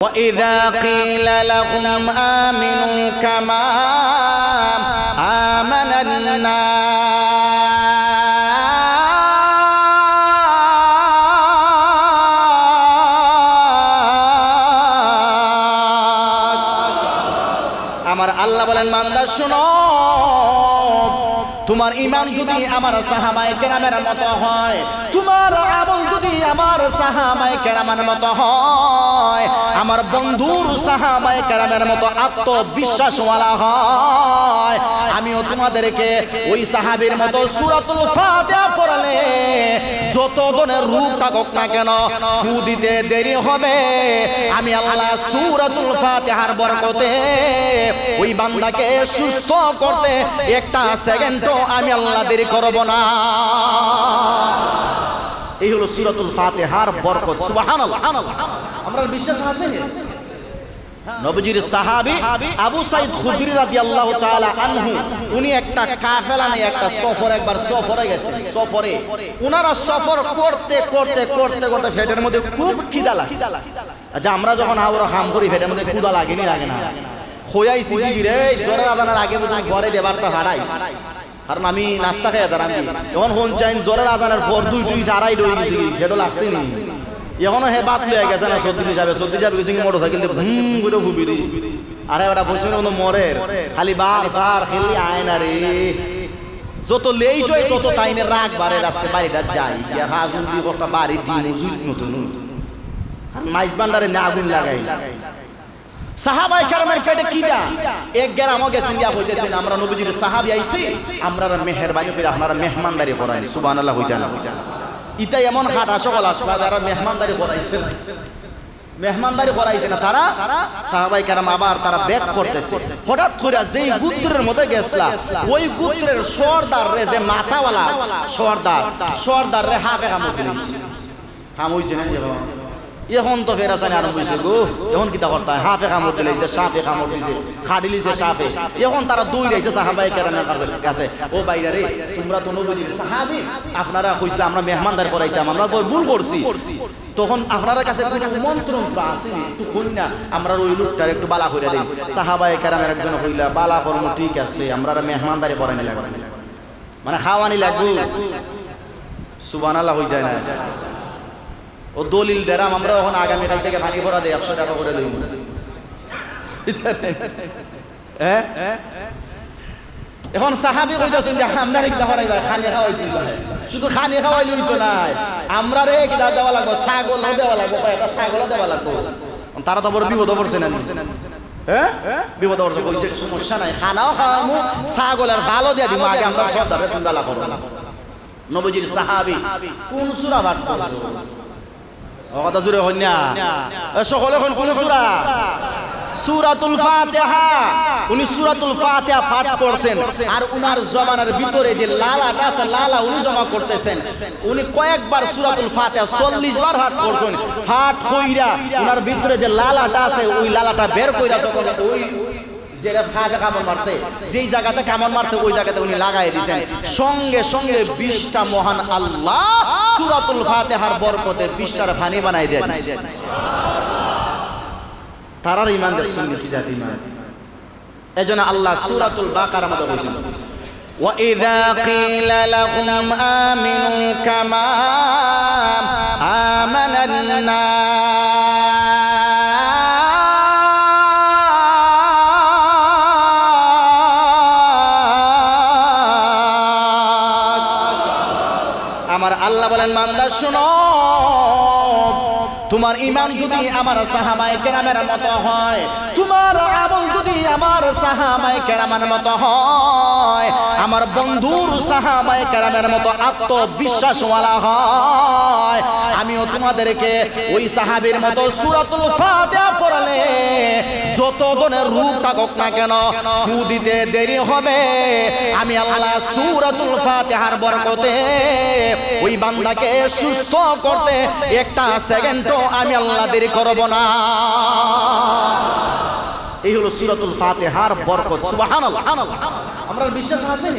وَإِذَا قِيلَ لَهُمْ آمِنُوا كَمَا آمَنَ النَّاسُ আমার আল্লাহ বলেন বান্দা শোনো তোমার ঈমান যদি আমার সাহাবায়ে কেরামের মতো হয় তোমার আমল যদি আমার সাহাবায়ে কেরামের মতো হয় আমার বন্ধুর সাহাবায়ে কেরামের মতো আত্মবিশ্বাসওয়ালা হয় আমিও তোমাদেরকে ওই সাহাবীর মতো সূরাতুল ফাতিহা পড়লে যত ধরনের রূপ থাকুক না কেন ফু দিতে দেরি হবে আমি আল্লাহ সূরাতুল ফাতিহার বরকতে ওই বান্দাকে সুস্থ করতে একটা সেকেন্ডও আমি আল্লাহ দেরি করব না। এই হলো সূরাতুল ফাতিহার বরকত। সুবহানাল্লাহ। আমরা বিশ্বাস আছে নবীজির সাহাবী আবু সাঈদ খুদরি রাদিয়াল্লাহু তাআলা আনহু উনি একটা কাফেলা নিয়ে একটা একবার সফরে গেছেন। সফরে উনারা সফর করতে করতে করতে করতে পেটের মধ্যে খুব খিদা লাগে। আচ্ছা আমরা যখন আওরা খাম করি পেটের মধ্যে ক্ষুধা লাগেনি লাগে না হইয়াইছি রে জোরের আজানের আগে বুঝি ঘরে দেবারটা হারাইস কারণ আমি নাস্তা খাই আজার আমি এখন ফোন চাইন জোরের আজানের পর দুই আড়াই ডই গেছি সেটা লাগছে নি এখনো হে বাদ লয়ে গেছে না সর্দি যাবে গেছি মোটর সাইকেল দিয়ে ঘুম করে ফুবিরি আরে ওটা বসে কোনো মরের খালি বার সার খেলি আয় না রে যত লেট হয় তত তাইনে রাগ বাড়ে আজকে বাড়িটা যাই হাজুন দিয়ে একটা বাড়ি দিন জুত নতুন মাইস বান্ডারে না আগুন লাগাই সাহাবায়ে কেরামের পেটে কিদা এক গ্রামও গেছেন দিয়া হইতেছেন আমরা নবীজির সাহাবী আইছি আমরা মেহেরবানি করে আপনারা মেহমানদারি করাই সুবহানাল্লাহ হইতা না ইটা এমন খাটা সকল আসবা যারা মেহমানদারি করাইছে না তারা সাহাবায়ে কেরাম আবার তারা ব্যাক করতেছে হঠাৎ করে যেই গোত্রের মধ্যে গেছলা ওই গোত্রের সরদার রে যে মাথাওয়ালা সরদার রে হাফে কাম হইছে না এখন তো ফেরাসানি আরম্ভ হয়েছে গো এখন কিতা করতে হয় হাফে কামড় দিলে সাপে কামড় দিছে খাডিলিছে সাপে এখন তারা দুই রয়েছে সাহাবায়ে কেরামের কাছে ও বাইরা রে তোমরা তো নবীর সাহাবী আপনারা কইছে আমরা মেহমানদার করাইতাম আমরা ভুল করছি তখন আপনারা কাছে কোনো মন্ত্র আছে শুন না আমরা ওই লোকটার একটু বালা কইরা দেই সাহাবায়ে কেরামের একজন কইলা বালা কর্ম ঠিক আছে আমরা মেহমানদারি করাই না লাগবে মানে খাওয়ানি লাগবে সুবহানাল্লাহ হই যায় না ও দলিল দেরাম আমরা এখন আগামীকাল থেকে পানি ভরা দেই 100 টাকা করে লইব এখন সাহাবী কইতাছেন যে আমরা রে কিটা হরাইবা খানি খাওয়াইতে শুধু খানি খাওয়াই লইতো না আমরা রে কিটা দেওয়া লাগবে ছাগল দেওয়া লাগবে কয়টা ছাগল দেওয়া লাগবে তারা তো বড় বিপদ পড়ছে না বিপদ পড়ছে কইছে সমস্যা নাই খানাও খাওয়ামু ছাগলের ভালো দিয়া দিমু আগে আমরা সব দাবে তুমি বালা করব নবীজির সাহাবী কোন সূরা পাঠ করছো কথা জুড়ে হন না সকলে কোন সূরা সূরাতুল ফাতিহা উনি সূরাতুল ফাতিহা পাঠ করছেন আর উনার জবানের ভিতরে যে লালাটা আছে লালা উনি জমা করতেছেন উনি কয়েকবার সূরাতুল ফাতিহা 40 বার পাঠ করছেন পাঠ কইরা উনার ভিতরে যে লালাটা আছে ওই লালাটা বের কইরা যখন ওই যেটা ফাঁকা কামড় মারছে যেই জায়গাতে কামড় মারছে ওই জায়গাতে উনি লাগাই দিয়েছেন সঙ্গে সঙ্গে 20টা মহান আল্লাহ সূরাতুল ফাতিহার বরকতে 20টার পানি বানাই দেন তারার ঈমানদার সুন্নতি জাতি ঈমান এজন্য আল্লাহ সূরাতুল বাকারার মধ্যে বলেছেন وَإِذَا قِيلَ لَهُمْ آمِنُوا كَمَا آمَنَ النَّاسُ আমার আল্লাহ বলেন বান্দা শোনো তোমার ঈমান যদি আমার সাহাবায়ে কেরামের মতো হয় তোমার আমল যদি আমার সাহাবায়ে কেরামের মতো হয় আমার বন্ধুর সাহাবায়ে কেরামের মতো আত্মবিশ্বাসওয়ালা হয় আমিও তোমাদেরকে ওই সাহাবীর মতো সূরাতুল ফাতিহা পড়লে যত ধরনের রূপ থাকুক না কেন ফু দিতে দেরি হবে আমি আল্লাহ সূরাতুল ফাতিহার বরকতে ওই বান্দাকে সুস্থ করতে একটা সেকেন্ডও আমি আল্লাহ দেরি করব না। এই হলো সূরাতুল ফাতিহার বরকত। সুবহানাল্লাহ। আমরা বিশ্বাস আছে